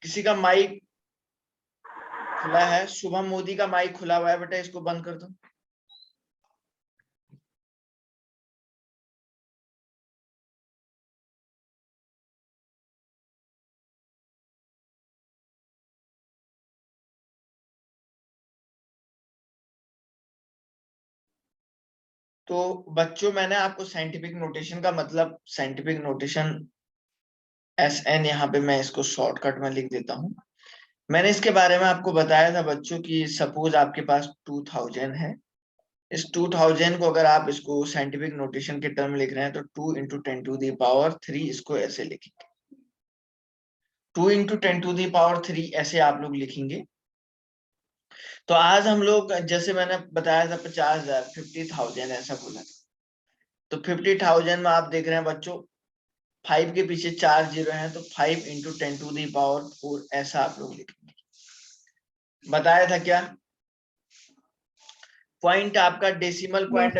किसी का माइक खुला है? शुभम मोदी का माइक खुला हुआ है बेटा, इसको बंद कर दो। तो बच्चों मैंने आपको साइंटिफिक नोटेशन का मतलब, साइंटिफिक नोटेशन SN, यहाँ पे मैं इसको शॉर्टकट में लिख देता हूँ। मैंने इसके बारे में आपको बताया था बच्चों की सपोज आपके पास 2000 है, इस 2000 को अगर आप इसको साइंटिफिक नोटेशन के टर्म लिख रहे हैं तो 2 इंटू 10⁻³ इसको ऐसे लिखेंगे, 2 इंटू 10⁻³ ऐसे आप लोग लिखेंगे। तो आज हम लोग, जैसे मैंने बताया था 50,000, 50,000 ऐसा बोला था, तो 50,000 में आप देख रहे हैं बच्चों 5 के पीछे 4 जीरो हैं, तो 5 इंटू 10⁻⁴ ऐसा आप लोग लिखेंगे। बताया था क्या? पॉइंट आपका डेसिमल पॉइंट,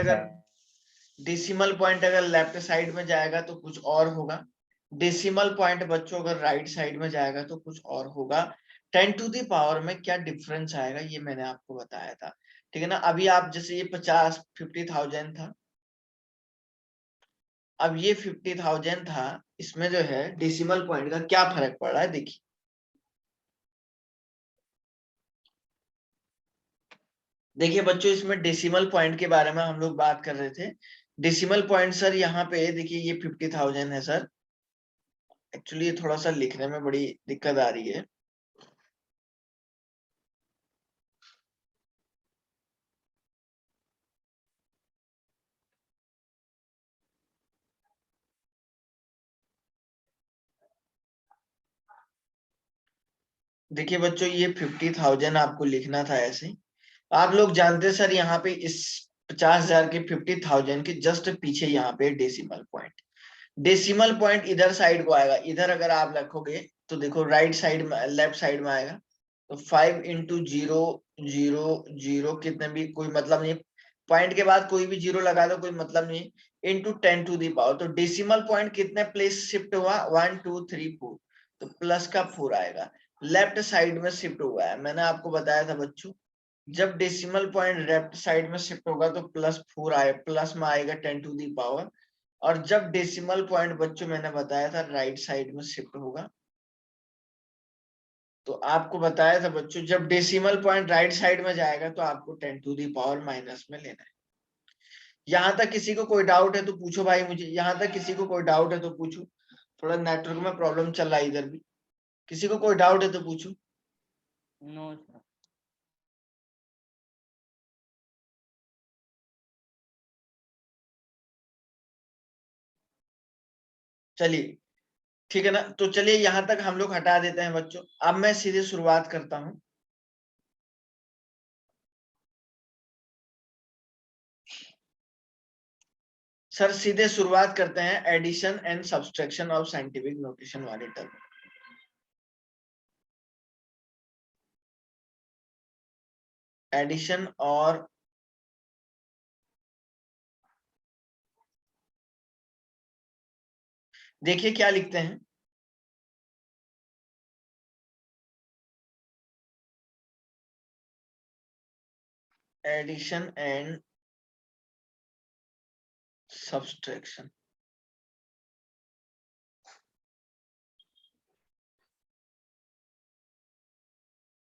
डेसिमल पॉइंट अगर लेफ्ट साइड में जाएगा तो कुछ और होगा, डेसिमल पॉइंट बच्चों अगर राइट साइड में जाएगा तो कुछ और होगा। 10⁻⁴ में क्या डिफरेंस आएगा ये मैंने आपको बताया था, ठीक है ना। अभी आप जैसे ये 50,000 था, अब ये 50,000 था, इसमें जो है डेसिमल पॉइंट का क्या फर्क पड़ रहा है देखिए। देखिए बच्चों, इसमें डेसिमल पॉइंट के बारे में हम लोग बात कर रहे थे। डेसिमल पॉइंट सर यहाँ पे देखिए ये 50,000 है सर, एक्चुअली ये थोड़ा सा लिखने में बड़ी दिक्कत आ रही है। देखिए बच्चों, ये 50,000 आपको लिखना था ऐसे। आप लोग जानते सर यहाँ पे इस 50,000 के 50,000 के जस्ट पीछे यहाँ पे डेसिमल पॉइंट, डेसिमल पॉइंट इधर साइड को आएगा। इधर अगर आप रखोगे तो देखो राइट साइड में, लेफ्ट साइड में आएगा, तो 5 इंटू 0 कितने भी कोई मतलब नहीं, पॉइंट के बाद कोई भी जीरो लगा दो कोई मतलब नहीं, इंटू 10⁻⁴ तो डेसिमल पॉइंट कितने प्लेस शिफ्ट हुआ, 1 2 3 4, तो प्लस का 4 आएगा, लेफ्ट साइड में शिफ्ट हुआ है। मैंने आपको बताया था बच्चों, जब डेसिमल पॉइंट लेफ्ट साइड में शिफ्ट होगा तो +4 आए, प्लस में आएगा 10⁻⁴, और जब डेसिमल पॉइंट बच्चों मैंने बताया था राइट साइड में शिफ्ट होगा, तो आपको बताया था बच्चों जब डेसिमल पॉइंट राइट साइड में जाएगा तो आपको 10⁻⁻ माइनस में लेना है। यहां तक किसी को कोई डाउट है तो पूछो भाई मुझे, यहां तक किसी को कोई डाउट है तो पूछो। थोड़ा नेटवर्क में प्रॉब्लम चल रहा है इधर भी, किसी को कोई डाउट है तो पूछो। No sir. चलिए ठीक है ना, तो चलिए यहां तक हम लोग हटा देते हैं बच्चों। अब मैं सीधे शुरुआत करता हूं। सर सीधे शुरुआत करते हैं addition and subtraction of scientific notation वाले टर्म। एडिशन और देखिए क्या लिखते हैं, एडिशन एंड सब्सट्रैक्शन।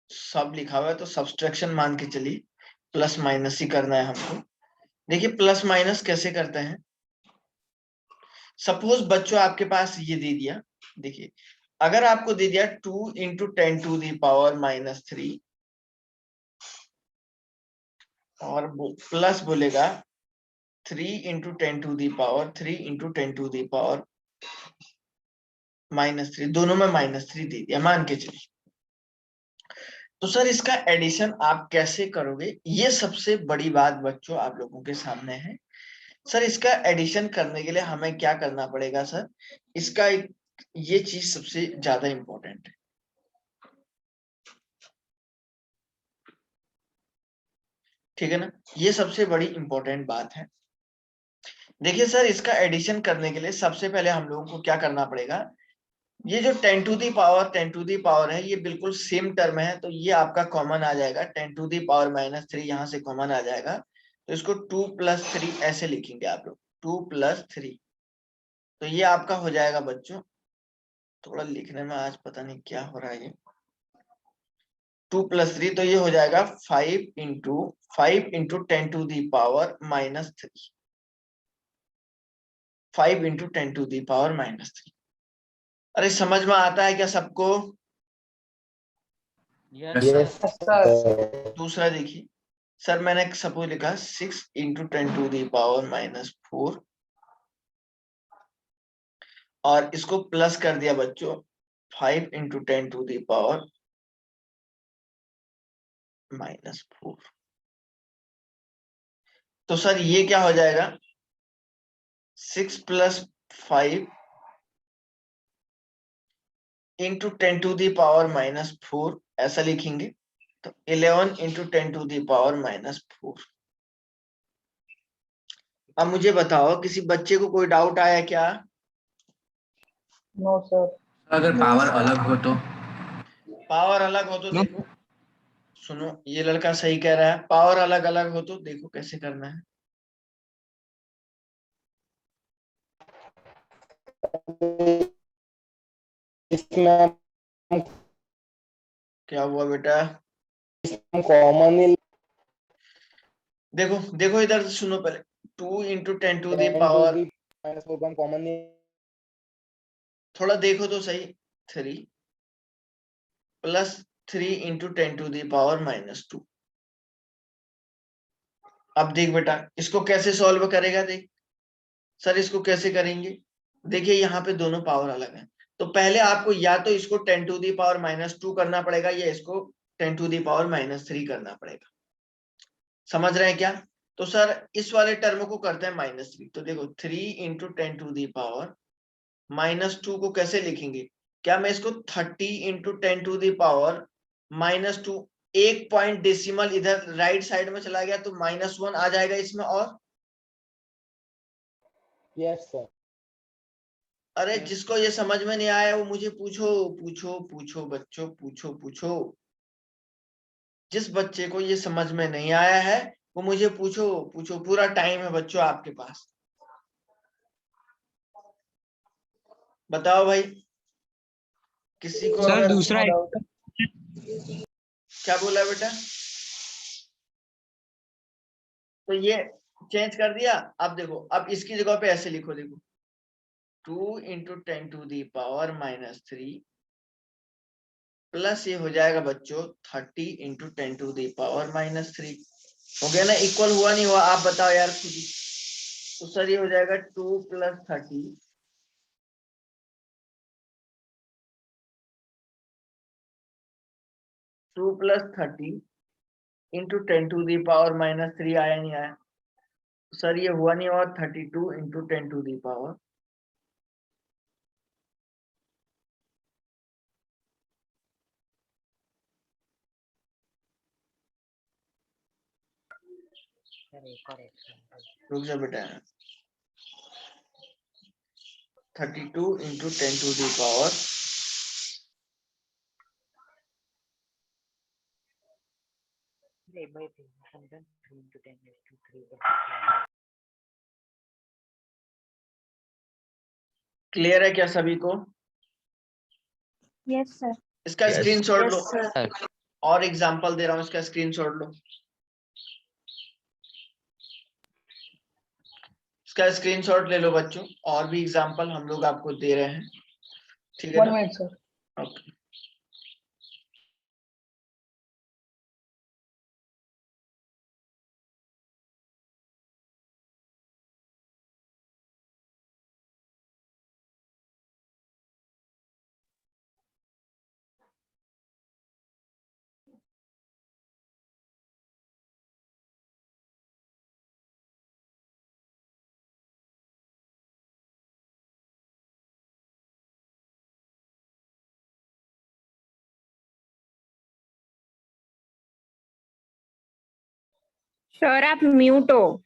सब लिखा हुआ है तो सब्सट्रैक्शन मान के चलिए, प्लस माइनस ही करना है हमको। देखिए प्लस माइनस कैसे करते हैं, सपोज बच्चों आपके पास ये दे दिया, देखिए अगर आपको दे दिया 2 इंटू 10⁻⁻³ और प्लस बोलेगा 3 इंटू 10⁻³ इंटू 10⁻⁻3, दोनों में -3 दे दिया मान के चलिए, तो सर इसका एडिशन आप कैसे करोगे, ये सबसे बड़ी बात बच्चों आप लोगों के सामने है। सर इसका एडिशन करने के लिए हमें क्या करना पड़ेगा सर, इसका ये चीज सबसे ज्यादा इंपॉर्टेंट है, ठीक है ना, ये सबसे बड़ी इंपॉर्टेंट बात है। देखिए सर इसका एडिशन करने के लिए सबसे पहले हम लोगों को क्या करना पड़ेगा, ये जो 10 टू दी पावर है ये बिल्कुल सेम टर्म है, तो ये आपका कॉमन आ जाएगा, 10 टू दी पावर -3 यहाँ से कॉमन आ जाएगा, तो इसको 2+3 ऐसे लिखेंगे आप लोग, 2+3। तो ये आपका हो जाएगा बच्चों, थोड़ा लिखने में आज पता नहीं क्या हो रहा है, ये 2+3, तो ये हो जाएगा 5 into 10 to the power -3, 5 into 10 to the power -3। अरे समझ में आता है क्या सबको? Yes yes sir. सर। दूसरा देखिए सर, मैंने सपोज लिखा 6 इंटू 10 टू दी पावर -4, और इसको प्लस कर दिया बच्चों 5 इंटू 10 टू दी पावर-4। तो सर ये क्या हो जाएगा, 6+5 इंटू 10 टू दी पावर-4 ऐसा लिखेंगे, तो 11 इंटू 10 टू दी पावर-4। अब मुझे बताओ किसी बच्चे को कोई डाउट आया क्या? No sir. अगर पावर अलग हो तो? पावर अलग हो तो देखो, सुनो ये लड़का सही कह रहा है, पावर अलग अलग हो तो देखो कैसे करना है। इसमें हम क्या हुआ बेटा? कॉमन ही देखो देखो इधर से सुनो पहले, 2 into 10 to the 10 to power, the -4 को हम कॉमन ही थोड़ा देखो तो सही, 3+3 इंटू 10 टू दी पावर-2। अब देख बेटा इसको कैसे सॉल्व करेगा, देख सर इसको कैसे करेंगे। देखिए यहाँ पे दोनों पावर अलग है, तो पहले आपको या तो इसको 10 टू दी पावर-2 करना पड़ेगा, या इसको 10 टू दी पावर-3 करना पड़ेगा। समझ रहे हैं क्या? तो सर इस वाले टर्म को करते हैं -3, तो देखो 3 इंटू 10 टू दी पावर-2 को कैसे लिखेंगे? क्या मैं इसको 30 इंटू 10 टू दी पावर-2, एक पॉइंट डेसिमल इधर राइट साइड में चला गया तो -1 आ जाएगा इसमें, और यस सर। अरे जिसको ये समझ में नहीं आया वो मुझे पूछो पूछो पूछो बच्चों, पूछो पूछो। जिस बच्चे को ये समझ में नहीं आया है वो मुझे पूछो पूछो, पूरा टाइम है बच्चों आपके पास। बताओ भाई, किसी को सर अगर दूसरा डाउट, क्या बोला बेटा? तो ये चेंज कर दिया। अब देखो, अब इसकी जगह पे ऐसे लिखो, देखो 2 इंटू 10 टू दी पावर-3 प्लस ये हो जाएगा बच्चों 30 इंटू 10 टू दी पावर-3। हो गया ना, इक्वल हुआ नहीं हुआ आप बताओ यार खुद ही। तो सर ये हो जाएगा 2+30 इंटू 10 टू दी पावर-3 आया नहीं आया? सर ये हुआ नहीं, और 32 इंटू 10 टू दी पावर, रुक जा बेटा, 32 into 10 to the power, clear है क्या सभी को? Yes sir. इसका Yes. स्क्रीनशॉट लो, सर। और एग्जांपल दे रहा हूँ, इसका स्क्रीनशॉट लो, इसका स्क्रीनशॉट ले लो बच्चों, और भी एग्जांपल हम लोग आपको दे रहे हैं, ठीक है 1 ना? Minute sir. ओके। सर आप म्यूट हो।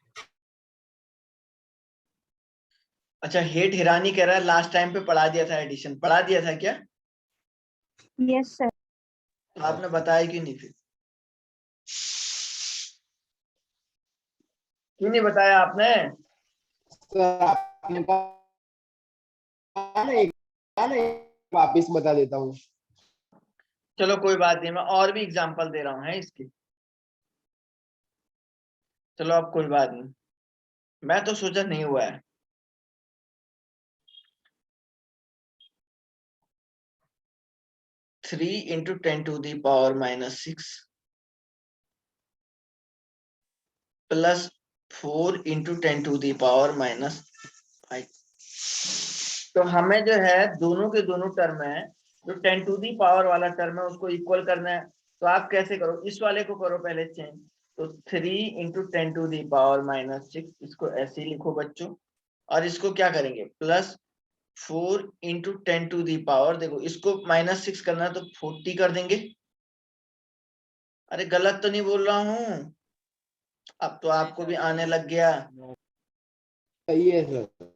अच्छा, हेट हिरानी कह रहा है लास्ट टाइम पे पढ़ा दिया था एडिशन, पढ़ा दिया था क्या? Yes sir. तो आपने बताया क्यों नहीं फिर? क्यों नहीं बताया आपने? सर आपने कहा ना, वापिस बता देता हूँ। चलो कोई बात नहीं, मैं और भी एग्जांपल दे रहा हूँ है इसके। चलो अब कोई बात नहीं, मैं तो सोचा नहीं हुआ है। Three into 10⁻⁻6 plus 4 into 10⁻⁻5। तो हमें जो है दोनों के दोनों टर्म है, जो 10⁻ वाला टर्म है उसको इक्वल करना है। तो आप कैसे करो, इस वाले को करो पहले चेंज। तो 3 इंटू 10⁻⁻6, इसको ऐसे ही लिखो बच्चों। और इसको क्या करेंगे, प्लस 4 इंटू 10⁻, देखो इसको -6 करना है तो 40 कर देंगे। अरे गलत तो नहीं बोल रहा हूँ? अब तो आपको भी आने लग गया। सही है सर।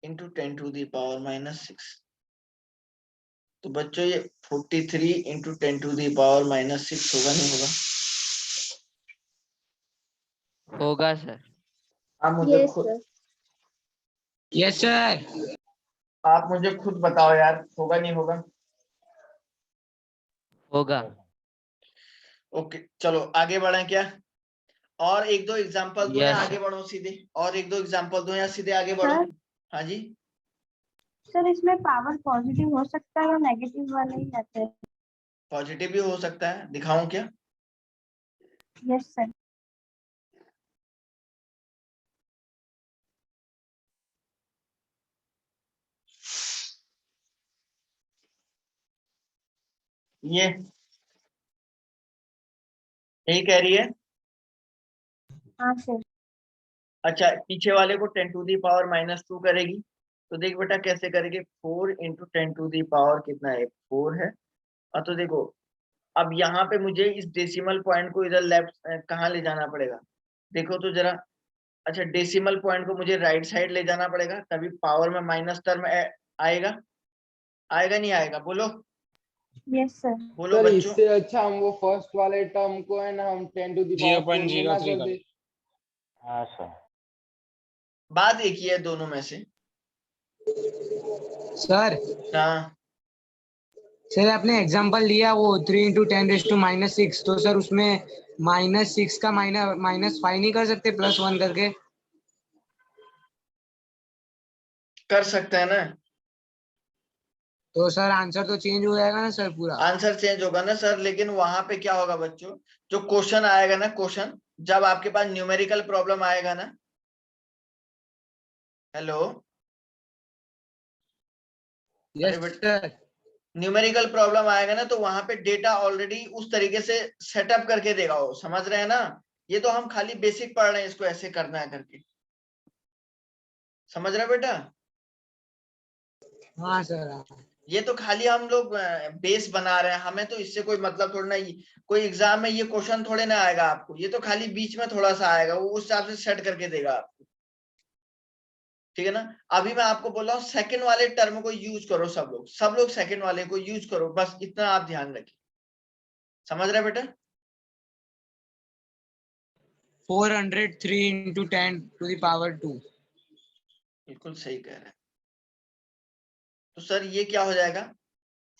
इंटू 10⁻⁻6, तो बच्चों ये 43 इंटू 10⁻⁻6 होगा नहीं होगा? होगा सर। आप मुझे यस खुद सर। Yes sir. आप मुझे खुद बताओ यार, होगा नहीं होगा? होगा। ओके चलो आगे बढ़े क्या? और एक दो एग्जांपल दो या यस आगे सर। बढ़ो सीधे? और एक दो एग्जांपल दो या सीधे आगे बढ़ो? सर हाँ जी। सर इसमें पावर पॉजिटिव हो सकता है या नेगेटिव वाले ही आते हैं? पॉजिटिव भी हो सकता है, दिखाऊं क्या? Yes sir. ये यही कह रही है। हाँ सर। अच्छा, पीछे वाले को 10⁻⁻2 करेगी। तो देख बेटा कैसे करेंगे, 4 इंटू 10⁻, कितना है, 4 है। और तो देखो, अब यहाँ पे मुझे इस डेसिमल पॉइंट को इधर लेफ्ट कहाँ ले जाना पड़ेगा, देखो तो जरा। अच्छा, डेसिमल पॉइंट को मुझे राइट साइड ले जाना पड़ेगा, तभी पावर में माइनस टर्म आएगा। आएगा नहीं आएगा, बोलो यस सर। बोलो सर बच्चों। इससे अच्छा हम वो फर्स्ट वाले टर्म को है ना, हम 10⁻4 में ना 0.03 कर दे। हाँ सर। बात एक ही है दोनों में से। सर हाँ सर आपने एग्जांपल लिया वो 3 इंटू 10⁻⁻6, तो सर उसमें -6 का -5 नहीं कर सकते +1 करके? कर सकते हैं ना। तो सर आंसर तो चेंज हो जाएगा ना सर पूरा? आंसर चेंज होगा ना सर, लेकिन वहां पे क्या होगा बच्चों, जो क्वेश्चन आएगा ना, क्वेश्चन जब आपके पास न्यूमेरिकल प्रॉब्लम आएगा ना, हेलो, अरे yes but sir. Numerical problem आएगा ना, तो वहां पे डेटा ऑलरेडी उस तरीके से सेटअप करके देगा वो, समझ रहे हैं ना? ये तो हम खाली बेसिक पढ़ रहे हैं, इसको ऐसे करना है करके, समझ रहे हो बेटा? हाँ सर हाँ। ये तो खाली हम लोग बेस बना रहे हैं, हमें तो इससे कोई मतलब थोड़ा ना, कोई एग्जाम में ये क्वेश्चन थोड़े ना आएगा आपको, ये तो खाली बीच में थोड़ा सा आएगा, वो उस हिसाब से सेट करके देगा आपको, ठीक है ना? अभी मैं आपको बोल रहा हूँ सेकंड वाले टर्म को यूज करो, सब लोग सेकंड वाले को यूज करो, बस इतना आप ध्यान रखिए, समझ रहे बेटा? 403 इंटू 10⁻²। बिल्कुल सही कह रहे हैं। तो सर ये क्या हो जाएगा,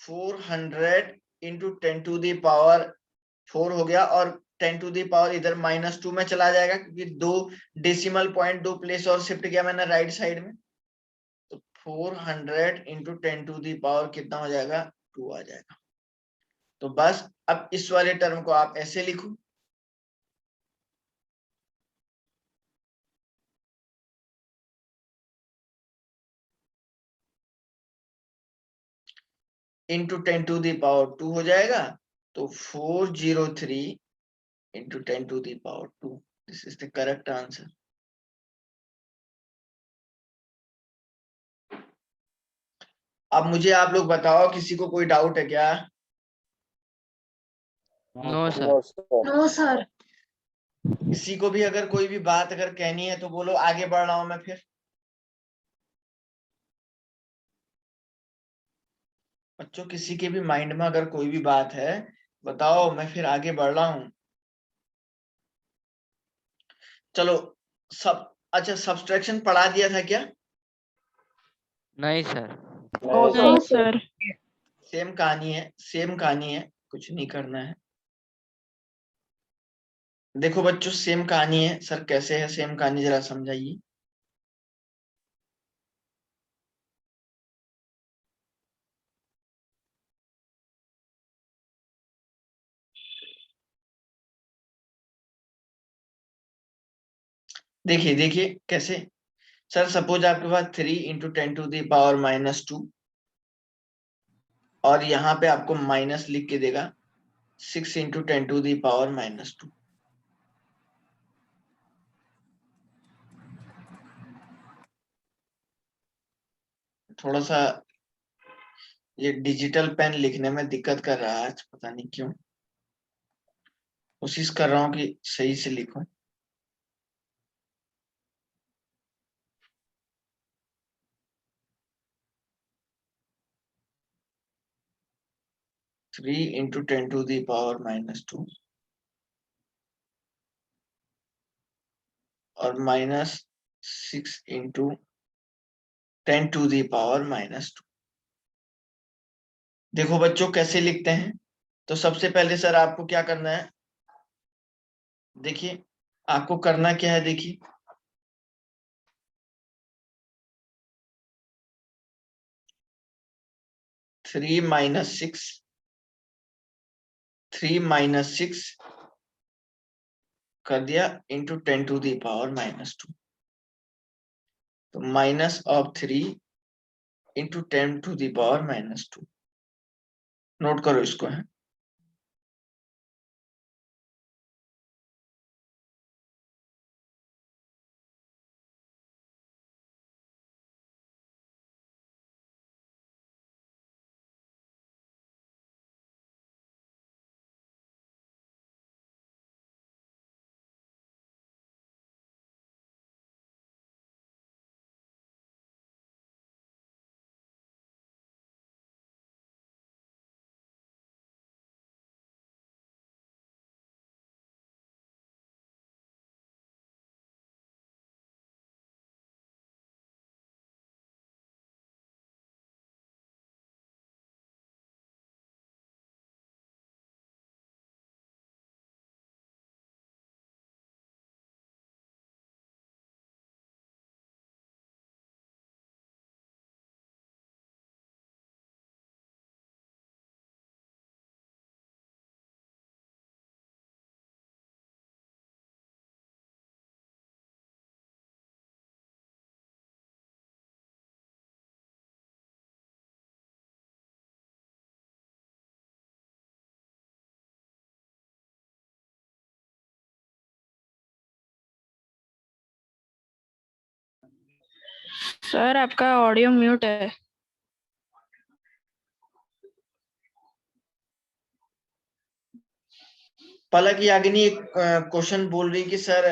400 इंटू 10⁻4 हो गया, और 10⁻, इधर -2 में चला जाएगा, क्योंकि दो डेसिमल पॉइंट, दो प्लेस और शिफ्ट किया मैंने राइट साइड में। तो 400 इंटू 10⁻, कितना हो जाएगा, 2 आ जाएगा। तो बस अब इस वाले टर्म को आप ऐसे लिखो, इंटू 10⁻2 हो जाएगा। तो 403 into 10⁻2, this is the correct answer. अब मुझे आप लोग बताओ, किसी को कोई डाउट है क्या? No sir. No sir. No sir. किसी को भी अगर कोई भी बात अगर कहनी है तो बोलो, आगे बढ़ रहा हूं मैं फिर। बच्चों किसी के भी माइंड में अगर कोई भी बात है बताओ, मैं फिर आगे बढ़ रहा हूँ। चलो सब, अच्छा सब्सट्रैक्शन पढ़ा दिया था क्या? नहीं सर। नहीं सर। सेम कहानी है, सेम कहानी है, कुछ नहीं करना है। देखो बच्चों सेम कहानी है। सर कैसे है सेम कहानी, जरा समझाइए। देखिए देखिए कैसे। सर सपोज आपके पास 3 × 10⁻², और यहाँ पे आपको माइनस लिख के देगा 6 × 10⁻²। थोड़ा सा ये डिजिटल पेन लिखने में दिक्कत कर रहा है आज, पता नहीं क्यों। कोशिश कर रहा हूँ कि सही से लिखूं। थ्री इंटू 10⁻², और -6 × 10⁻²। देखो बच्चों कैसे लिखते हैं। तो सबसे पहले सर आपको क्या करना है, देखिए आपको करना क्या है, देखिए 3 - 6 कर दिया इंटू 10⁻²। तो -3 इंटू 10⁻²। नोट करो इसको है। सर आपका ऑडियो म्यूट है। पलक याग्नि एक क्वेश्चन बोल रही कि सर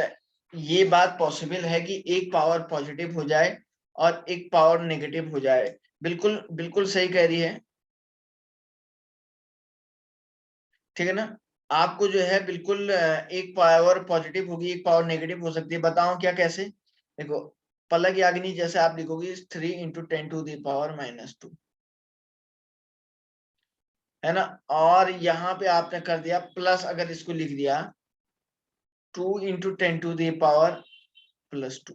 ये बात पॉसिबल है कि एक पावर पॉजिटिव हो जाए और एक पावर नेगेटिव हो जाए। बिल्कुल बिल्कुल सही कह रही है, ठीक है ना। आपको जो है बिल्कुल एक पावर पॉजिटिव होगी, एक पावर नेगेटिव हो सकती है। बताओ क्या, कैसे। देखो पलक याग्नि जैसे आप लिखोगे 3 × 10⁻², है ना। और यहाँ पे आपने कर दिया प्लस, अगर इसको लिख दिया 2 × 10⁻²।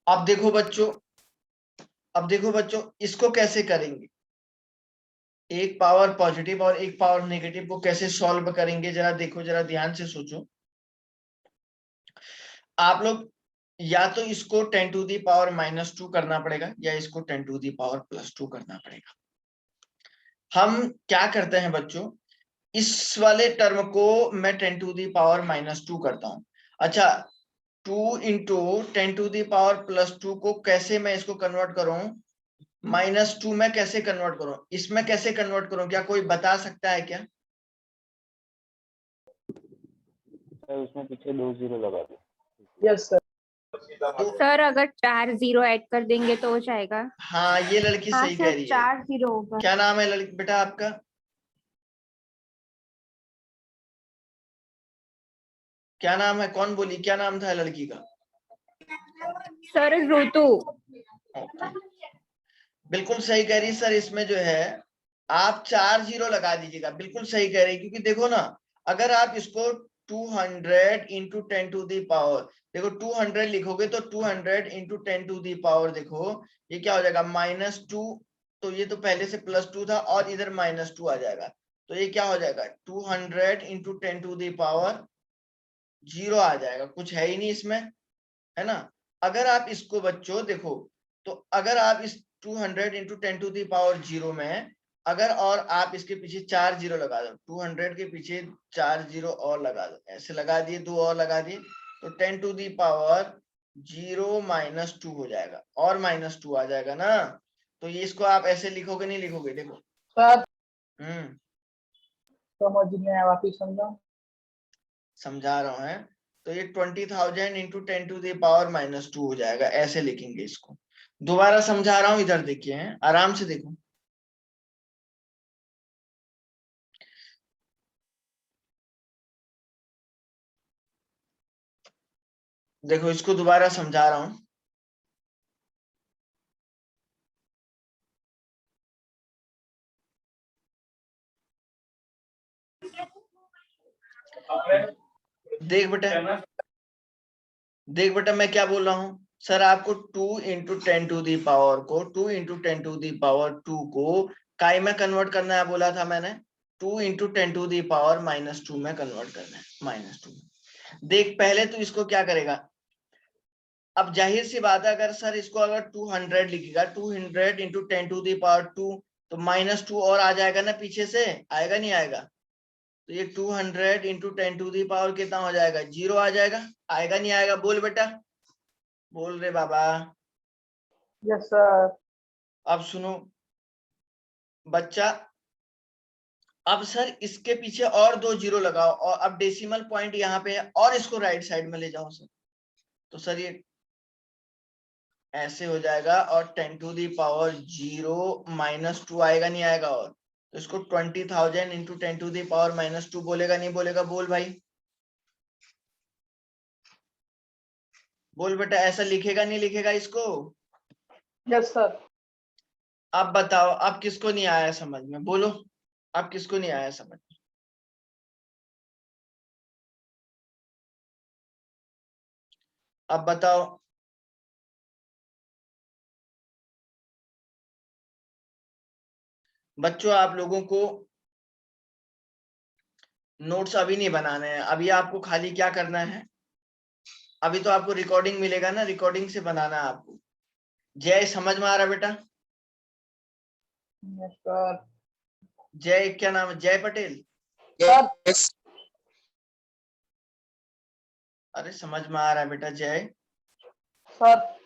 अब देखो बच्चों, अब देखो बच्चों इसको कैसे करेंगे, एक पावर पॉजिटिव और एक पावर नेगेटिव को कैसे सॉल्व करेंगे, जरा देखो, जरा ध्यान से सोचो आप लोग। या तो इसको 10⁻² करना पड़ेगा, या इसको 10⁻+2 करना पड़ेगा। हम क्या करते हैं बच्चों, इस वाले टर्म को मैं 10⁻² करता हूं। अच्छा 2 × 10⁻+2 को कैसे मैं इसको कन्वर्ट करूं, -2 में कैसे कन्वर्ट करूं, इसमें कैसे कन्वर्ट करूं, क्या कोई बता सकता है क्या? सर उसमें पीछे 2 0 लगा दो। Yes sir. तो सर अगर 4 0 ऐड कर देंगे तो हो जाएगा। हाँ, ये लड़की हाँ सही कह सर, रही है। 4 0 होगा। क्या नाम है लड़की बेटा आपका? क्या नाम है? कौन बोली? क्या नाम था लड़की का? सर ऋतु। ओके, बिल्कुल सही कह रही सर। इसमें जो है आप 4 0 लगा दीजिएगा, बिल्कुल सही कह रही, क्योंकि देखो ना, अगर आप इसको 200 इंटू 10 टू दी पावर, देखो 200 लिखोगे तो 200 इंटू 10 टू दी पावर, देखो ये क्या हो जाएगा, -2। तो ये तो पहले से +2 था और इधर -2 आ जाएगा, तो ये क्या हो जाएगा, 200 इंटू 10 टू दी पावर 0 आ जाएगा, कुछ है ही नहीं इसमें, है ना। अगर आप इसको बच्चों देखो, तो अगर आप इस 200 इंटू 10 टू दी पावर 0 में अगर और आप इसके पीछे 4 0 लगा दो, 200 के पीछे 4 0 और लगा दो, ऐसे लगा दिए, 2 और लगा दिए, तो 10 टू दी पावर 0 -2 हो जाएगा, और -2 आ जाएगा ना। तो ये इसको आप ऐसे लिखोगे, नहीं लिखोगे? देखो सर समझ में आया, वापिस समझाओ। समझा रहा हूं, तो ये 20,000 इंटू 10 टू दी पावर -2 हो जाएगा, ऐसे लिखेंगे इसको। दोबारा समझा रहा हूं, इधर देखिए, हैं आराम से देखो। देखो इसको दोबारा समझा रहा हूं। देख बेटा मैं क्या बोल रहा हूं। सर आपको 2 इंटू 10 टू दी पावर को 2 इंटू 10 टू दी पावर 2 को काय में कन्वर्ट करना है बोला था मैंने, 2 इंटू 10 टू दी पावर -2 में कन्वर्ट करना है, -2। देख पहले तो इसको क्या करेगा, अब जाहिर सी बात है, अगर सर इसको अगर 200 लिखेगा, 200 इंटू 10 टू दी पावर 2, तो -2 और आ जाएगा ना पीछे से, आएगा नहीं आएगा? तो ये 200 इंटू 10 टू दी पावर कितना हो जाएगा, 0 आ जाएगा, आएगा नहीं आएगा? बोल बेटा, बोल रे बाबा। Yes sir. अब सुनो बच्चा, अब सर इसके पीछे और 2 0 लगाओ, और अब डेसिमल पॉइंट यहाँ पे है, और इसको राइट साइड में ले जाओ सर, तो सर ये ऐसे हो जाएगा, और 10 टू दी पावर 0 -2 आएगा नहीं आएगा? और तो इसको 20,000 इंटू 10 टू दी पावर -2 बोलेगा नहीं बोलेगा? बोल भाई, बोल बेटा, ऐसा लिखेगा नहीं लिखेगा इसको? Yes sir. अब बताओ, अब किसको नहीं आया समझ में, बोलो, अब किसको नहीं आया समझ में? अब बताओ। बच्चों आप लोगों को नोट्स अभी नहीं बनाने हैं, अभी आपको खाली क्या करना है, अभी तो आपको रिकॉर्डिंग मिलेगा ना, रिकॉर्डिंग से बनाना है आपको। जय समझ में आ रहा बेटा? Yes sir. जय क्या नाम है, जय पटेल? यस अरे समझ में आ रहा है बेटा जय? सर।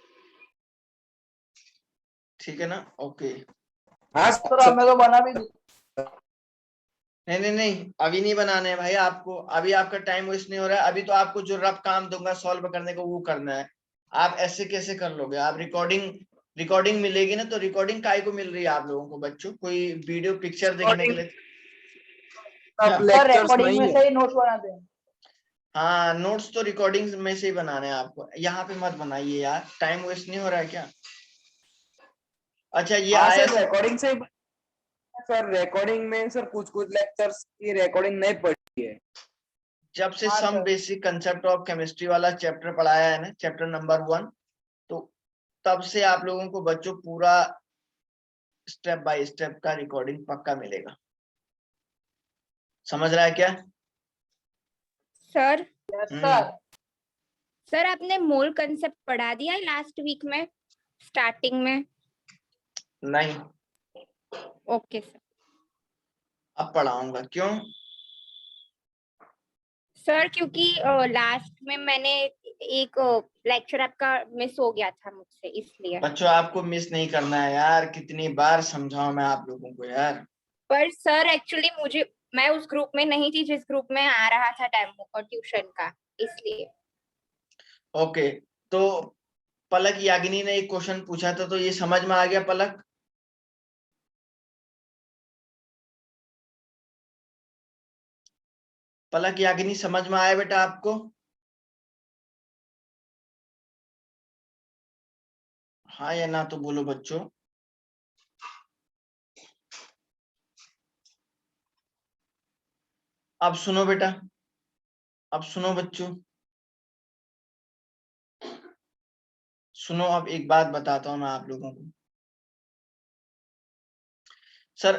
ठीक है ना, ओके। हाँ सर, हमें तो बना भी नहीं नहीं नहीं, अभी नहीं बनाने हैं भाई आपको, अभी आपका टाइम वेस्ट नहीं हो रहा है, अभी तो आपको जो रफ काम दूंगा सॉल्व करने को वो करना है। आप ऐसे कैसे कर लोगे? आप रिकॉर्डिंग मिलेगी ना, तो रिकॉर्डिंग काय को मिल रही है आप लोगों को बच्चों, कोई वीडियो पिक्चर देखने के लिए? सर रिकॉर्डिंग में से ही नोट्स बनाते हैं। हाँ, नोट्स तो रिकॉर्डिंग में से ही बनाने हैं आपको, यहाँ पे मत बनाइए यार, टाइम वेस्ट नहीं हो रहा है क्या? अच्छा ये आया सर रिकॉर्डिंग से सर, रिकॉर्डिंग में सर कुछ लेक्चर्स की रिकॉर्डिंग नहीं पढ़ी है। जब से हाँ, some sir. Basic concept of chemistry वाला चैप्टर पढ़ाया है ना, चैप्टर नंबर 1, तो तब से आप लोगों को बच्चों पूरा स्टेप बाय स्टेप का रिकॉर्डिंग पक्का मिलेगा। समझ रहा है क्या? Sir yes sir. सर आपने मोल कंसेप्ट पढ़ा दिया लास्ट वीक में स्टार्टिंग में? नहीं, ओके सर। अब पढ़ाऊंगा। क्यों? सर क्योंकि लास्ट में मैंने एक लेक्चर आपका मिस हो गया था मुझसे, इसलिए। बच्चों आपको मिस नहीं करना है यार, कितनी बार समझाऊं मैं आप लोगों को यार। पर सर एक्चुअली मैं उस ग्रुप में नहीं थी जिस ग्रुप में आ रहा था डेमो और ट्यूशन का, इसलिए। ओके, तो पलक यागिनी ने एक क्वेश्चन पूछा था, तो ये समझ में आ गया पलक? पलक यागिनी समझ में आया बेटा आपको? हाँ या ना तो बोलो बच्चों। अब सुनो बेटा, अब सुनो बच्चों, सुनो, अब एक बात बताता हूं मैं आप लोगों को। सर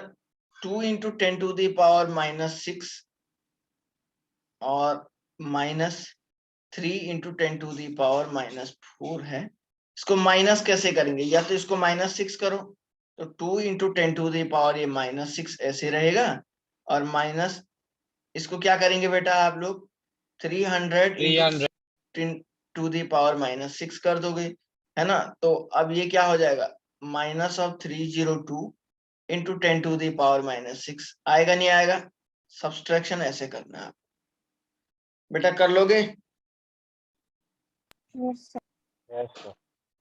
2 इंटू 10⁻⁻6 और -3 इंटू 10⁻⁻4 है। इसको माइनस कैसे करेंगे? या तो इसको -6 करो, तो 2 इंटू 10⁻⁻6 ऐसे रहेगा, और माइनस इसको क्या करेंगे बेटा आप लोग? 300 इंटू 10⁻⁻6 कर दोगे, है ना? तो अब ये क्या हो जाएगा? -302 इंटू 10⁻⁻6 आएगा, नहीं आएगा? सब्सट्रैक्शन ऐसे करना है आप बेटा, कर लोगे? Yes sir. Yes sir.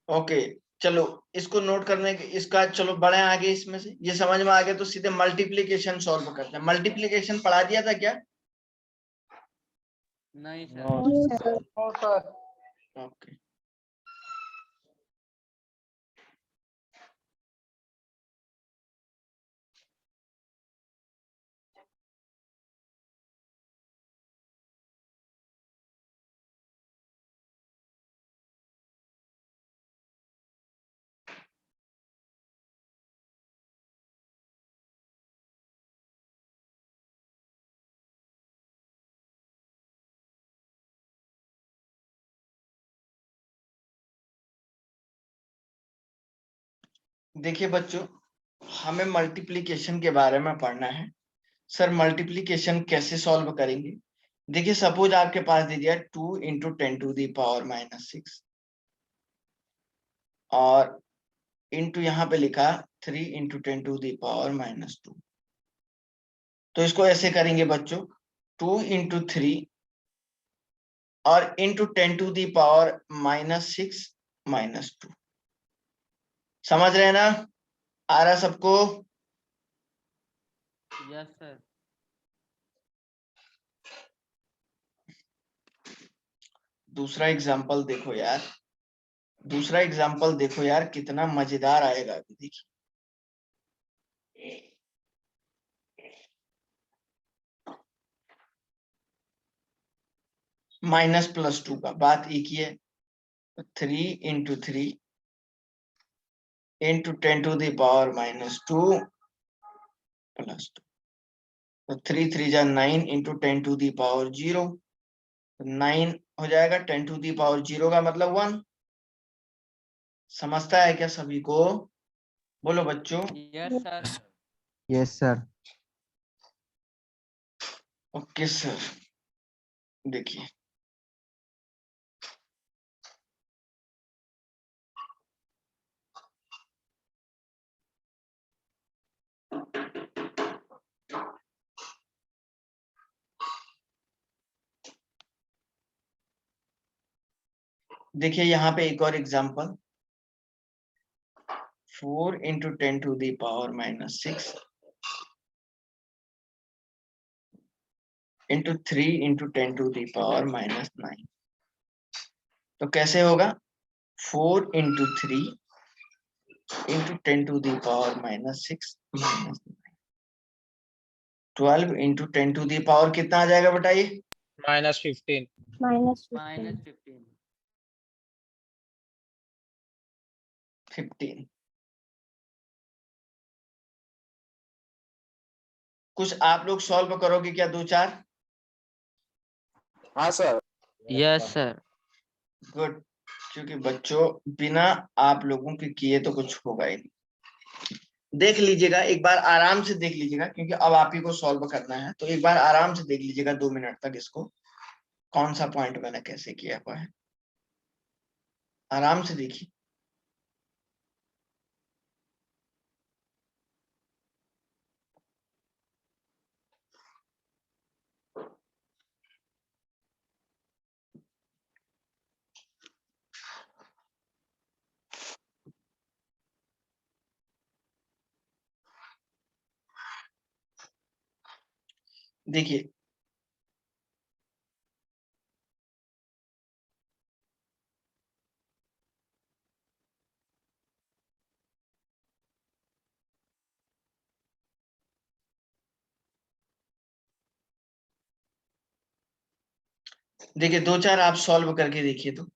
Okay, चलो इसको नोट करने के इसका चलो बढ़े आगे। इसमें से ये समझ में आ गया तो सीधे मल्टीप्लीकेशन सॉल्व करते हैं। मल्टीप्लीकेशन पढ़ा दिया था क्या? नहीं sir. No no sir. No sir. Okay, देखिए बच्चों, हमें मल्टीप्लीकेशन के बारे में पढ़ना है। सर मल्टीप्लीकेशन कैसे सॉल्व करेंगे? देखिए सपोज आपके पास दे दिया 2 इंटू 10⁻⁻6 और इंटू यहाँ पे लिखा 3 इंटू 10⁻⁻2। तो इसको ऐसे करेंगे बच्चों, 2 इंटू 3 और इंटू 10⁻⁻6 -2। समझ रहे हैं ना? आ रहा सबको? Yes sir. दूसरा एग्जांपल देखो यार, दूसरा एग्जांपल देखो यार, कितना मजेदार आएगा अभी देखिए। -+2 का बात एक ही है। 3 इंटू 3 इंटू 10⁻⁻2 +2। तो 3 3 जा 9 इंटू 10⁻0, 9 हो जाएगा। 10⁻0 का मतलब 1। समझता है क्या सभी को? बोलो बच्चों। Yes sir. Yes sir. Okay sir, देखिए देखिए यहाँ पे एक और एग्जांपल, 4 इंटू 10⁻⁻6 इंटू 3 इंटू 10⁻⁻9। तो कैसे होगा? 4 इंटू 3 इंटू 10⁻⁻6 -9। 12 इंटू 10⁻, कितना आ जाएगा बेटा ये? -15। -15। 15। कुछ आप लोग सॉल्व करोगे क्या? 2 4? हाँ सर। Yes sir. गुड, क्योंकि बच्चों बिना आप लोगों के किए तो कुछ होगा ही नहीं। देख लीजिएगा एक बार, आराम से देख लीजिएगा, क्योंकि अब आप ही को सॉल्व करना है। तो एक बार आराम से देख लीजिएगा 2 मिनट तक इसको, कौन सा पॉइंट मैंने कैसे किया हुआ है। आराम से देखिए। देखिए देखिए, 2-4 आप सॉल्व करके देखिए तो।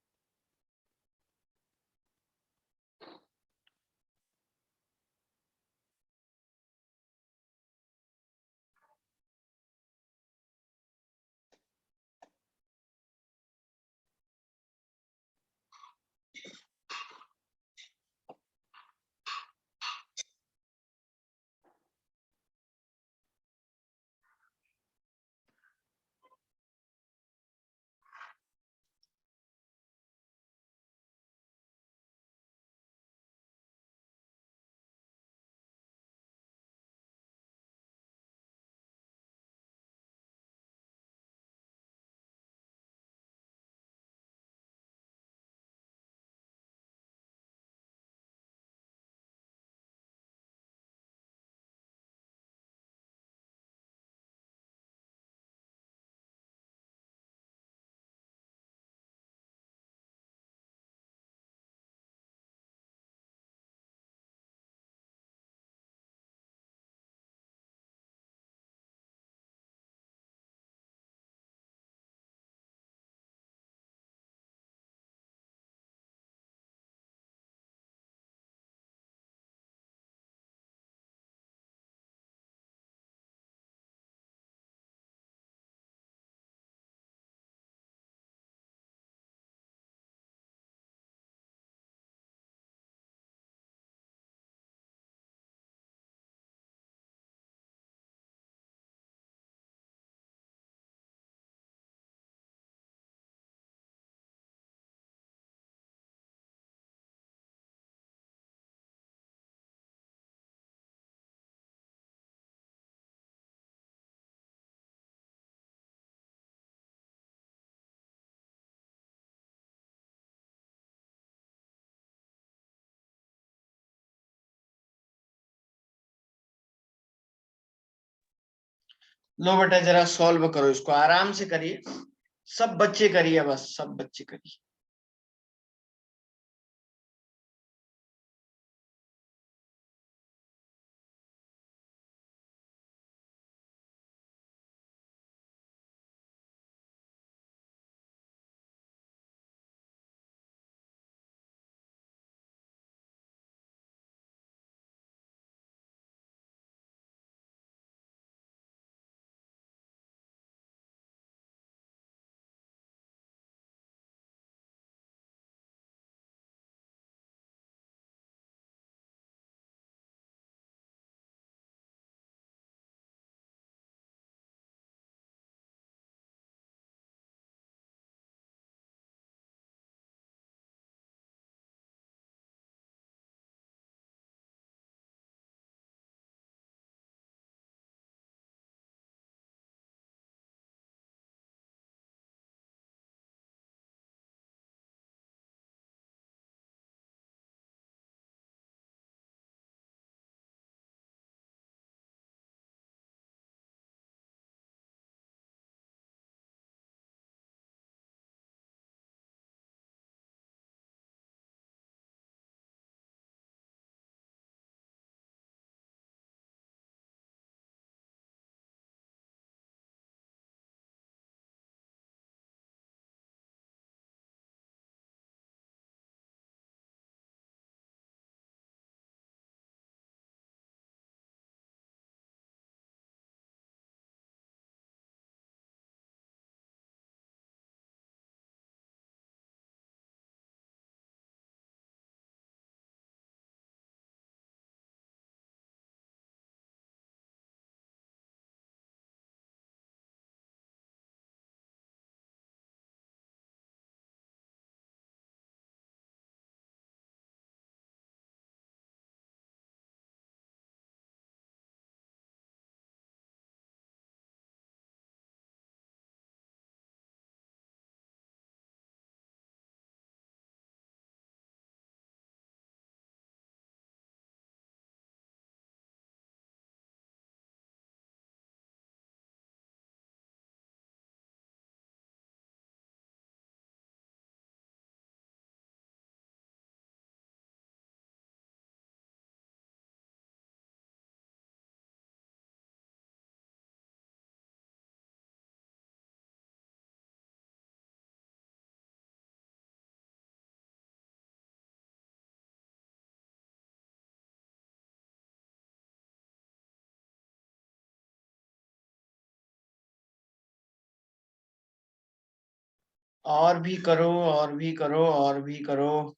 लो बेटा, जरा सॉल्व करो इसको, आराम से करिए, सब बच्चे करिए, बस सब बच्चे करिए। और भी करो, और भी करो, और भी करो।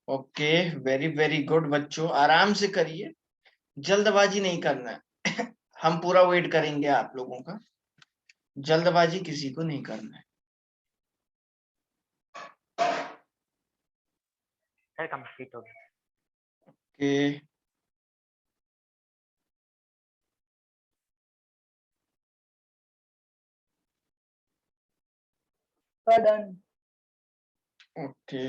ओके, वेरी वेरी गुड बच्चों, आराम से करिए, जल्दबाजी नहीं करना है। हम पूरा वेट करेंगे आप लोगों का, जल्दबाजी किसी को नहीं करना है। सर कंप्लीट हो गया। Okay, sir done. Okay,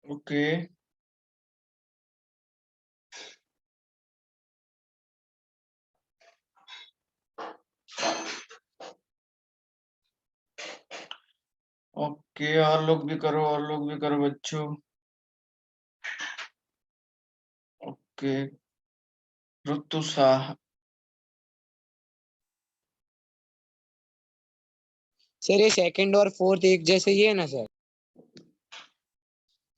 okay, okay, और लोग भी करो, और लोग भी करो बच्चों। ओके, ऋतु शाह। सर ये सेकंड और फोर्थ एक जैसे ही है ना सर?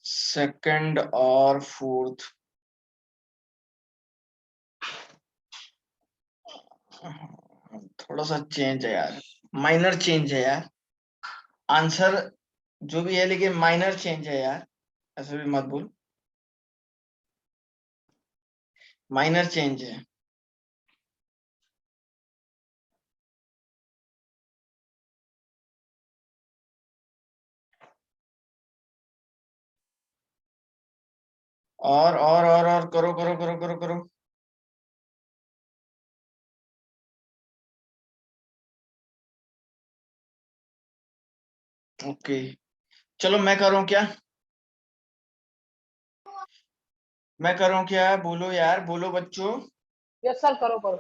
सेकंड और फोर्थ, थोड़ा सा चेंज है यार, माइनर चेंज है यार, आंसर जो भी है लेकिन माइनर चेंज है यार, ऐसा भी मत बोल, माइनर चेंज है। और करो करो करो करो करो। ओके, चलो मैं करूं क्या, मैं करूं क्या, बोलो यार, बोलो बच्चों। यस सर, करो करो।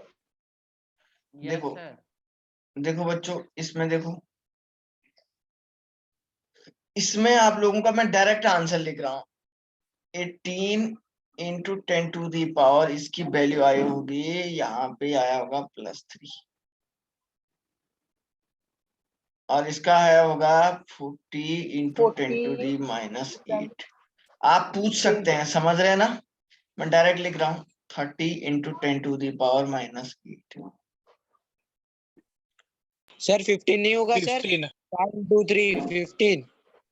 यस देखो, सर। देखो बच्चों, इसमें देखो, इसमें आप लोगों का मैं डायरेक्ट आंसर लिख रहा हूँ। 18 इंटू 10 टू दी पावर, इसकी वैल्यू आई होगी, यहाँ पे आया होगा +3, और इसका आया होगा 40 इंटू 10 टू दी -8। आप पूछ सकते हैं, समझ रहे हैं ना, मैं डायरेक्ट लिख रहा हूँ 30 into 10 to the power -8। Sir 15 नहीं होगा सर? 1 2 3 15।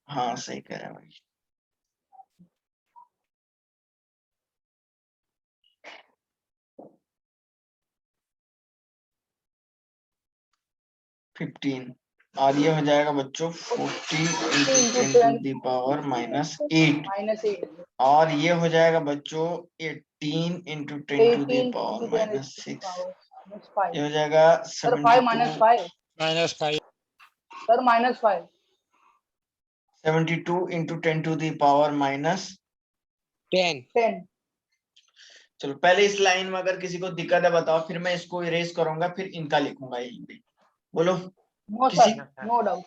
हाँ सही कह रहे हैं भाई। फिफ्टीन, और ये हो जाएगा बच्चों 40 इंटू 10 टू दी पावर -8, -8। और ये हो जाएगा बच्चों 18 into 10 to the 18 power into 10 -6, -5। ये हो जाएगा sir 5 -5। 72 sir -5। 72 into 10 to the power ten. 10। चलो पहले इस लाइन में अगर किसी को दिक्कत है बताओ, फिर मैं इसको इरेज करूंगा, फिर इनका लिखूंगा यहीं पे, बोलो। नो किसी sir, no doubt.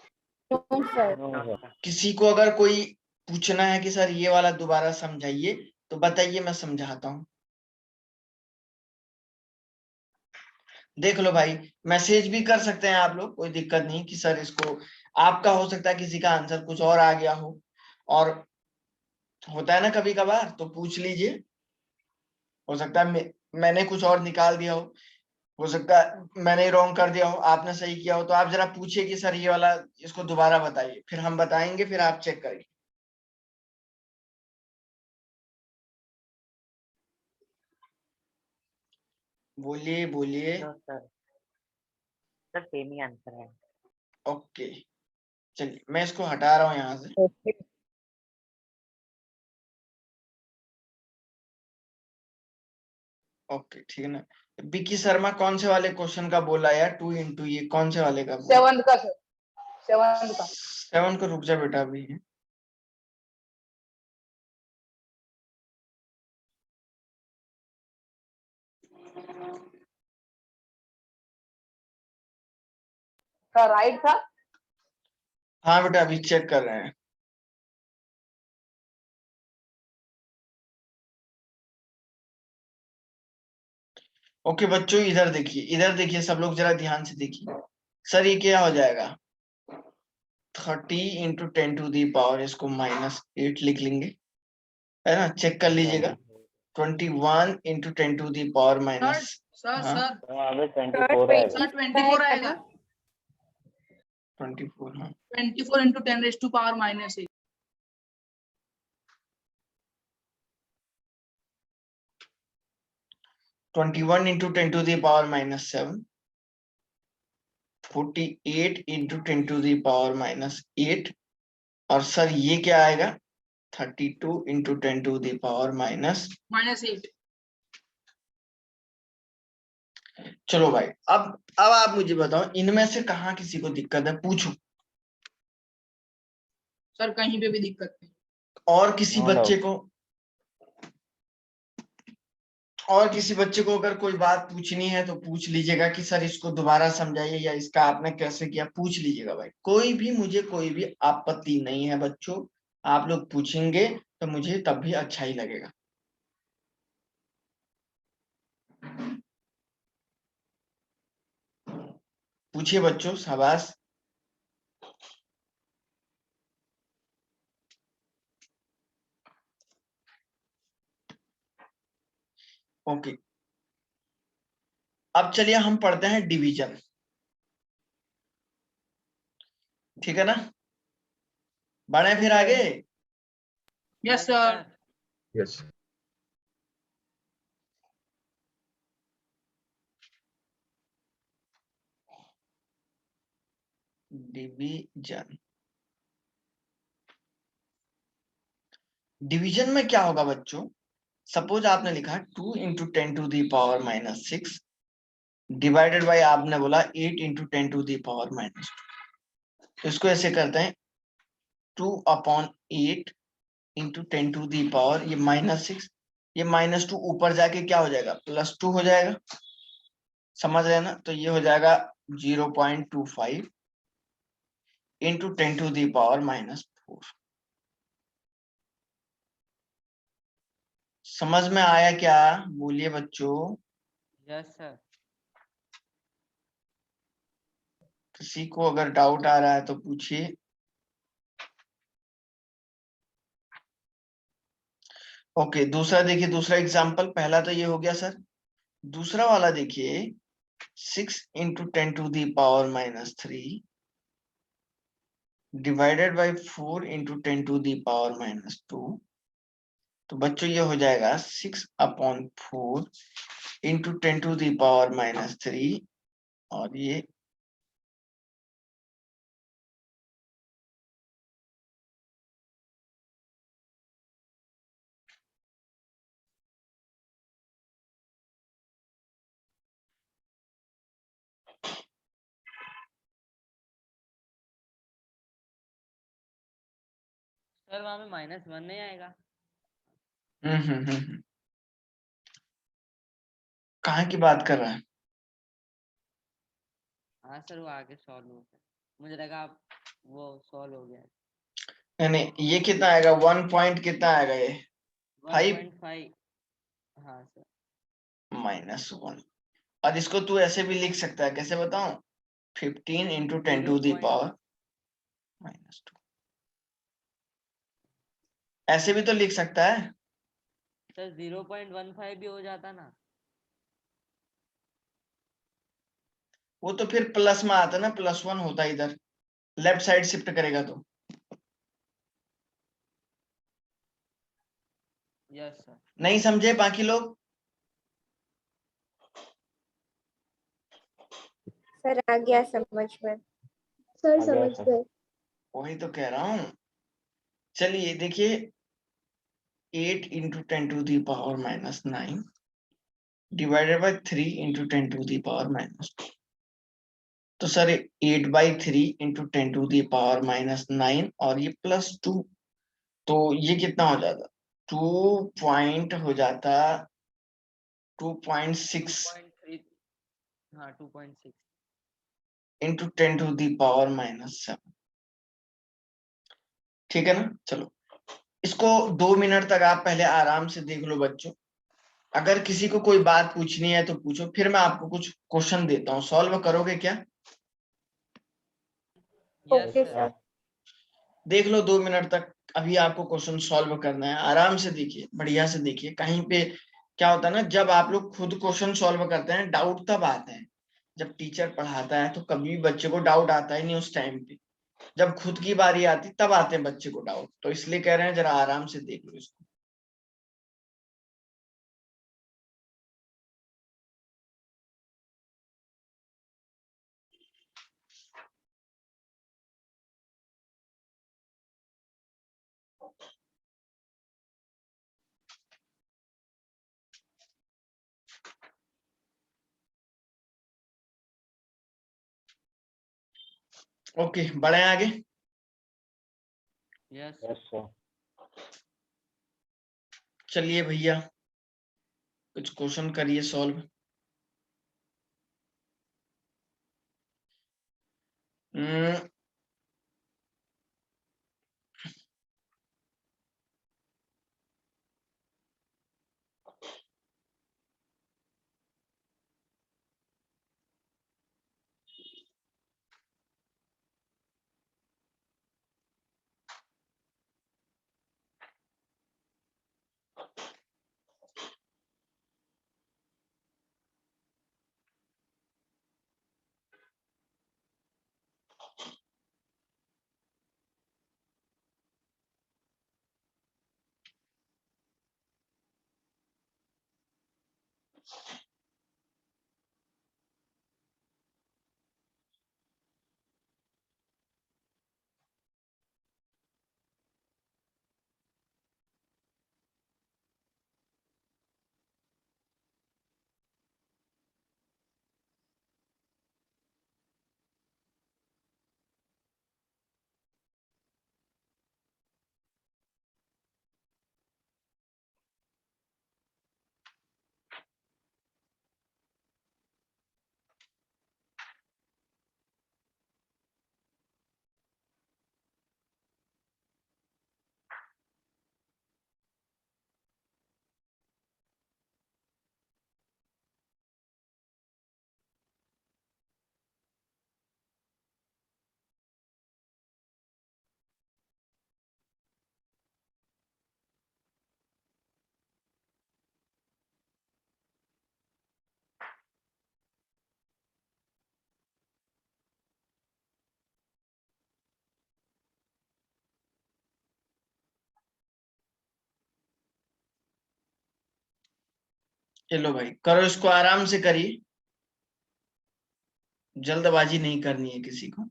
No sir. No sir. किसी को अगर कोई पूछना है कि सर ये वाला दोबारा समझाइए, तो बताइए, मैं समझाता हूँ। देख लो भाई, मैसेज भी कर सकते हैं आप लोग, कोई दिक्कत नहीं कि सर इसको, आपका हो सकता है किसी का आंसर कुछ और आ गया हो, और होता है ना कभी कभार, तो पूछ लीजिए, हो सकता है मैंने कुछ और निकाल दिया हो सकता है मैंने रॉन्ग कर दिया हो, आपने सही किया हो, तो आप जरा पूछिए कि सर ये वाला इसको दोबारा बताइए, फिर हम बताएंगे, फिर आप चेक करिए। बोलिए बोलिए। No sir. सर सेम ही आंसर है। ओके, चलिए मैं इसको हटा रहा हूँ यहाँ से। ओके ठीक है ना। विकी शर्मा कौन से वाले क्वेश्चन का बोला यार, 2 इंटू, ये कौन से वाले का बोला? 7 का सर, 7 का। 7 को रुक जा बेटा अभी। सर राइट था। हाँ बेटा अभी चेक कर रहे हैं। ओके बच्चों, इधर देखिए सब लोग जरा ध्यान से देखिए। सर ये क्या हो जाएगा, 30 इंटू 10⁻⁻, इसको -8 लिख लेंगे, है ना। चेक कर लीजिएगा। 21 इंटू 10⁻⁻, सर हाँ सर वहाँ पे 24 सर आएगा। सर 24 आएगा। 24, हाँ 24 इंटू 10⁻⁻⁸। 21 इंटू 10⁻⁻7, 48 इंटू 10⁻⁻8, और सर ये क्या आएगा, 32 इंटू 10⁻⁻। -8। चलो भाई, अब आप मुझे बताओ, इनमें से कहाँ किसी को दिक्कत है, पूछो। सर कहीं पे भी दिक्कत नहीं। और किसी No बच्चे doubt. को, और किसी बच्चे को अगर कोई बात पूछनी है तो पूछ लीजिएगा कि सर इसको दोबारा समझाइए, या इसका आपने कैसे किया, पूछ लीजिएगा भाई। कोई भी आपत्ति नहीं है बच्चों, आप लोग पूछेंगे तो मुझे तब भी अच्छा ही लगेगा। पूछिए बच्चों, शाबाश। ओके, अब चलिए हम पढ़ते हैं डिवीजन, ठीक है ना। बढ़े फिर आगे। Yes sir. Yes division, division में क्या होगा बच्चों, सपोज आपने लिखा 2 इंटू 10⁻⁻6 डिवाइडेड बाई आपने बोला 8 इंटू 10⁻⁻2। तो इसको ऐसे करते हैं, 2/8 इंटू 10⁻, ये -6, ये -2 ऊपर जाके क्या हो जाएगा, +2 हो जाएगा, समझ रहे हैं ना। तो ये हो जाएगा 0.25 इंटू 10⁻⁻4। समझ में आया क्या, बोलिए बच्चों। Yes sir. किसी को अगर डाउट आ रहा है तो पूछिए। ओके, दूसरा देखिए, दूसरा एग्जांपल, पहला तो ये हो गया सर। दूसरा वाला देखिए, 6 इंटू 10⁻³ डिवाइडेड बाई 4 इंटू 10⁻²। तो बच्चों ये हो जाएगा 6/4 इंटू 10⁻³ और ये सर वहाँ में -1 नहीं आएगा? कहाँ की बात कर रहा है। हाँ सर, वो आगे सॉल्व हो गया, मुझे लगा आप वो सॉल्व हो गया। नहीं नहीं, ये कितना आएगा, 1 पॉइंट कितना आएगा, ये 5 1.5। हाँ सर। -1। और इसको तू ऐसे भी लिख सकता है, कैसे बताऊं, 15 इंटू 10⁻²। ऐसे भी तो लिख सकता है। सर 0.15 भी हो जाता ना। वो तो फिर प्लस में आता ना, +1 होता है इधर, लेफ्ट साइड शिफ्ट करेगा तो। Yes sir. नहीं समझे बाकी लोग। सर आ गया समझ में। सर आ गया समझ सर। गए। वही तो कह रहा हूँ। चलिए देखिए, 8 इंटू 10⁻⁻9 डिवाइडेड बाई 3 इंटू 10⁻⁻2। तो सर 8/3 इंटू 10⁻⁻9 और ये +2, तो ये कितना हो जाता, 2 पॉइंट हो जाता, 2.6 2.3। हाँ 2.6। इंटू 10⁻⁻7। ठीक है ना। चलो इसको 2 मिनट तक आप पहले आराम से देख लो बच्चों, अगर किसी को कोई बात पूछनी है तो पूछो, फिर मैं आपको कुछ क्वेश्चन देता हूँ, सॉल्व करोगे क्या? Yes okay sir. सर। देख लो 2 मिनट तक। अभी आपको क्वेश्चन सॉल्व करना है, आराम से देखिए, बढ़िया से देखिए। कहीं पे क्या होता है ना, जब आप लोग खुद क्वेश्चन सॉल्व करते हैं डाउट तब आते हैं। जब टीचर पढ़ाता है तो कभी भी बच्चे को डाउट आता ही नहीं उस टाइम पे। जब खुद की बारी आती तब आते हैं बच्चे को डाउट, तो इसलिए कह रहे हैं जरा आराम से देख लो इसको। ओके, बढ़े आगे। Yes yes sir. चलिए भैया, कुछ क्वेश्चन करिए सॉल्व। चलो भाई, करो इसको, आराम से करिए, जल्दबाजी नहीं करनी है किसी को।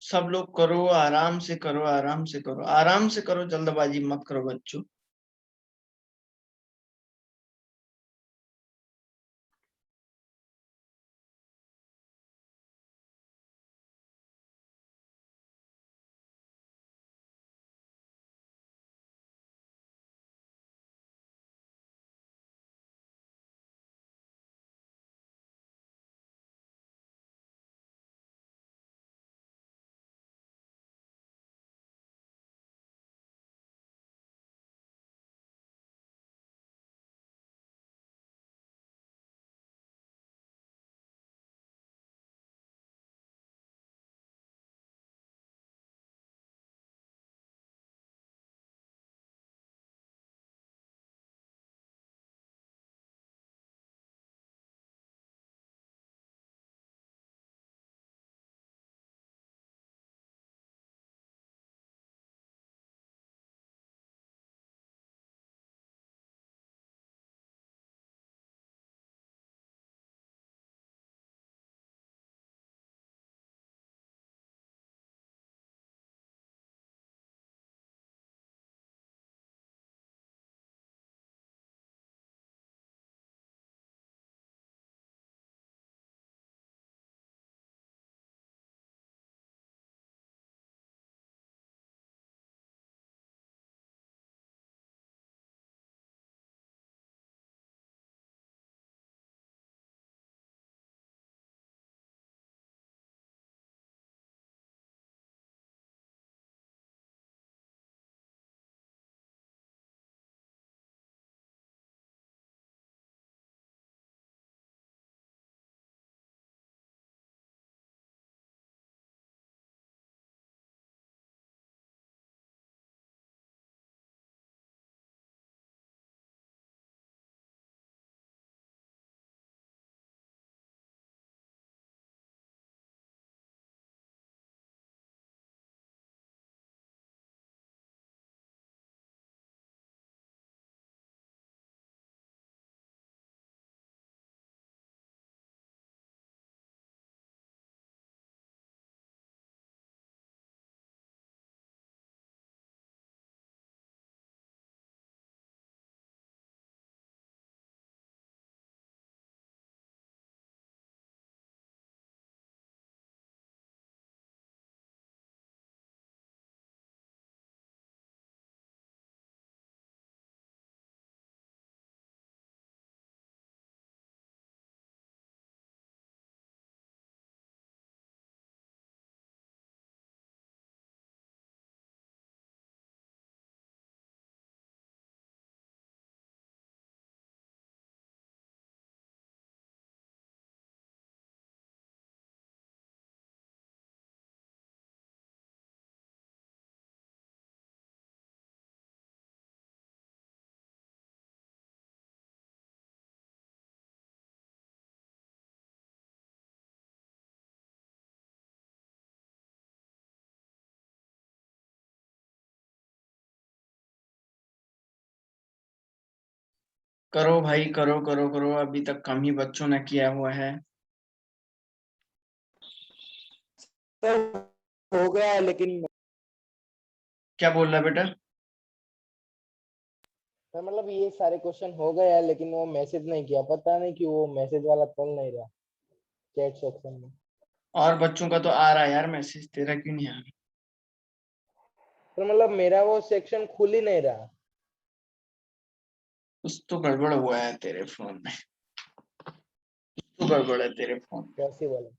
सब लोग करो, आराम से करो, आराम से करो, आराम से करो, जल्दबाजी मत करो बच्चों। करो भाई, करो करो करो, अभी तक कम ही बच्चों ने किया हुआ है। सर हो गया है लेकिन क्या बोल रहा है बेटा? सर मतलब ये सारे क्वेश्चन हो गए हैं लेकिन वो मैसेज नहीं किया, पता नहीं कि वो मैसेज वाला चल नहीं रहा चैट सेक्शन में। और बच्चों का तो आ रहा है यार मैसेज, तेरा क्यों नहीं आ रहा? तो मतलब मेरा वो सेक्शन खुल ही नहीं रहा। कुछ तो गड़बड़ हुआ है तेरे फोन में, कुछ तो गड़बड़ है तेरे फोन में। पॉसिबल।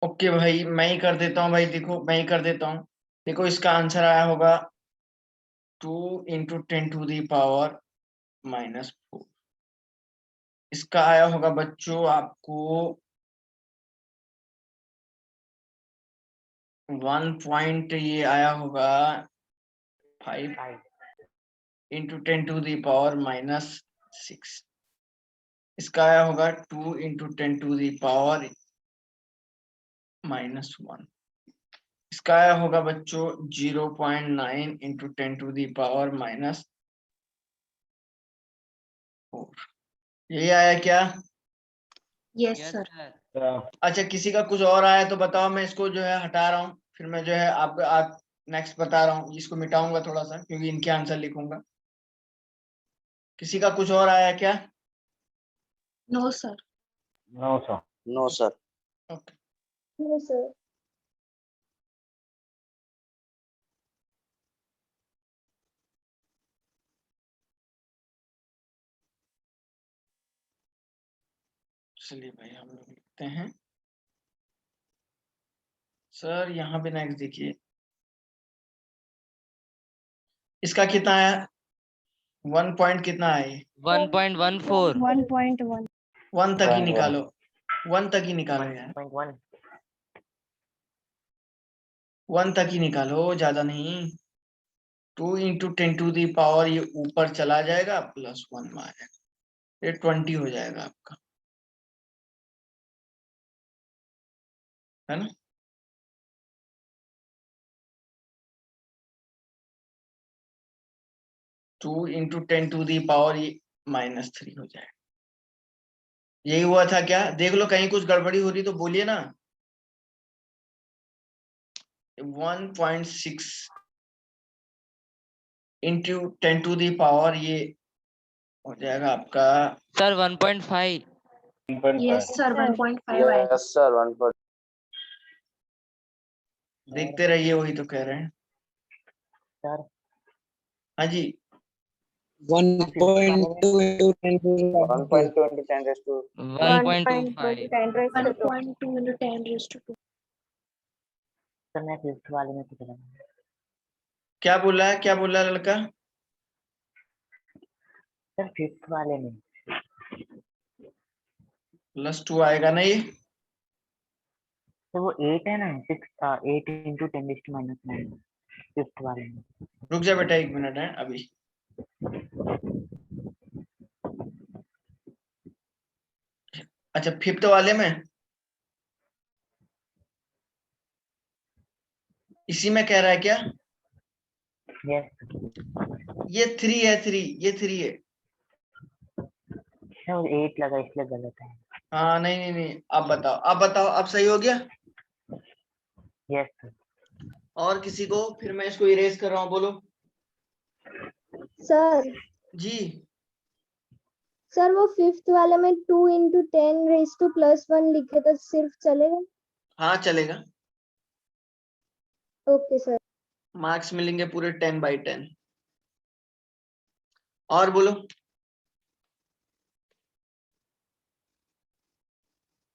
ओके भाई, मैं ही कर देता हूँ भाई, देखो मैं ही कर देता हूँ। देखो इसका आंसर आया होगा 2 × 10⁻⁻⁴। इसका आया होगा बच्चों आपको 1 पॉइंट, ये आया होगा 5 × 10⁻⁻�6। इसका आया होगा 2 × 10⁻⁻⁻1। इसका आया होगा बच्चों 0.9 × 10⁻⁻⁻4। यही आया क्या? Yes yes sir. सर। अच्छा, किसी का कुछ और आया तो बताओ, मैं इसको जो है हटा रहा हूँ, फिर मैं जो है आप नेक्स्ट बता रहा हूँ, इसको मिटाऊंगा थोड़ा सा क्योंकि इनके आंसर लिखूंगा। किसी का कुछ और आया क्या? No sir. No sir. No sir. Okay, no sir. चलिए भाई हम लोग लिखते हैं। सर यहाँ पे नेक्स्ट देखिए, इसका कितना है? 1 पॉइंट कितना है? 1.14। 1.1। 1 तक ही निकालो, 1 तक ही निकालो यार, 1 तक ही निकालो, ज्यादा नहीं। 2 × 10⁻⁴ ये ऊपर चला जाएगा, +1 में आ जाएगा, ये 20 हो जाएगा आपका, है ना? 2 × 10⁻³ ये -3 हो जाएगा। यही हुआ था क्या? देख लो कहीं कुछ गड़बड़ी हो रही तो बोलिए ना। 1.6 इंटू 10 टू दी पावर ये हो जाएगा आपका सर 1.5। Yes, sir. 1.5 आएगा. Yes sir 1. देखते रहिए, वही तो कह रहे हैं। सर हाँ जी 1.2 into 10 to the power 1.2 into 10 raised to 1.25। 1.2 into 10 raised to 2. Sir मैं फिफ्थ वाले में कितना क्या बोला है, क्या बोला लड़का? सर फिफ्थ वाले में +2 आएगा ना ये? तो वो 8 है ना 8 into 10 raised to -9 फिफ्थ वाले में रुक जा बेटा 1 मिनट है अभी। अच्छा फिफ्थ वाले में इसी में कह रहा है क्या? यस ये 3 है, 3 ये 3 है। सर 8 लगा इसलिए गलत है हाँ नहीं नहीं नहीं, अब बताओ, अब बताओ, अब सही हो गया? यस सर और किसी को? फिर मैं इसको इरेज कर रहा हूँ, बोलो सर जी। सर वो फिफ्थ वाले में 2 into 10 raised to +1 लिखे तो सिर्फ चलेगा? हाँ चलेगा, ओके सर. मार्क्स मिलेंगे पूरे 10/10। और बोलो,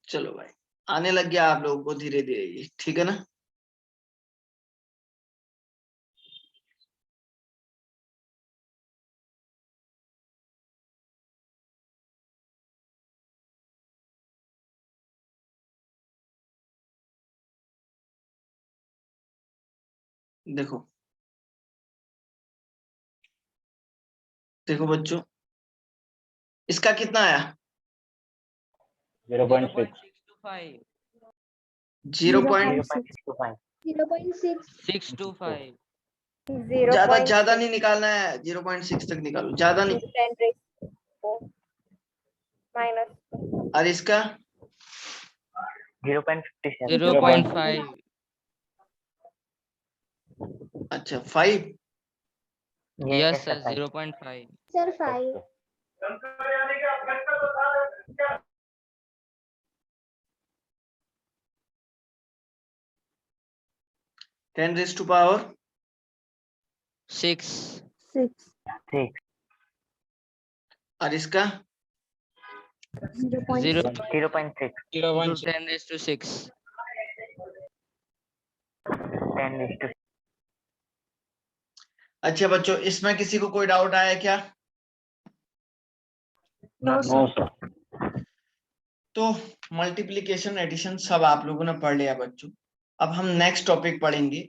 चलो भाई आने लग गया आप लोगों को धीरे धीरे ये, ठीक है ना? देखो देखो बच्चों, इसका कितना आया? 0.6 625। 0.6. 625। ज्यादा ज्यादा नहीं निकालना है, 0.6 तक निकालो, ज्यादा नहीं। और इसका 0.57 0.5। अच्छा 5। Yes sir 0.5। Sir 5. 10 raised to power 6। 6. और इसका 0 0.6 into 10 raised to 6। 10 raised to अच्छा बच्चों, इसमें किसी को कोई डाउट आया क्या? No, sir. sir तो मल्टीप्लिकेशन एडिशन सब आप लोगों ने पढ़ लिया बच्चों। अब हम नेक्स्ट टॉपिक पढ़ेंगे,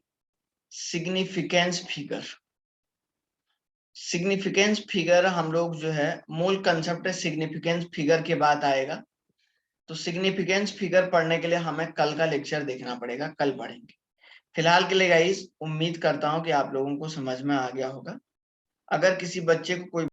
सिग्निफिकेंस फिगर। सिग्निफिकेंस फिगर हम लोग जो है, मूल कंसेप्ट है सिग्निफिकेंस फिगर के बाद आएगा। तो सिग्निफिकेंस फिगर पढ़ने के लिए हमें कल का लेक्चर देखना पड़ेगा, कल पढ़ेंगे। फिलहाल के लिए गाइस उम्मीद करता हूं कि आप लोगों को समझ में आ गया होगा। अगर किसी बच्चे को कोई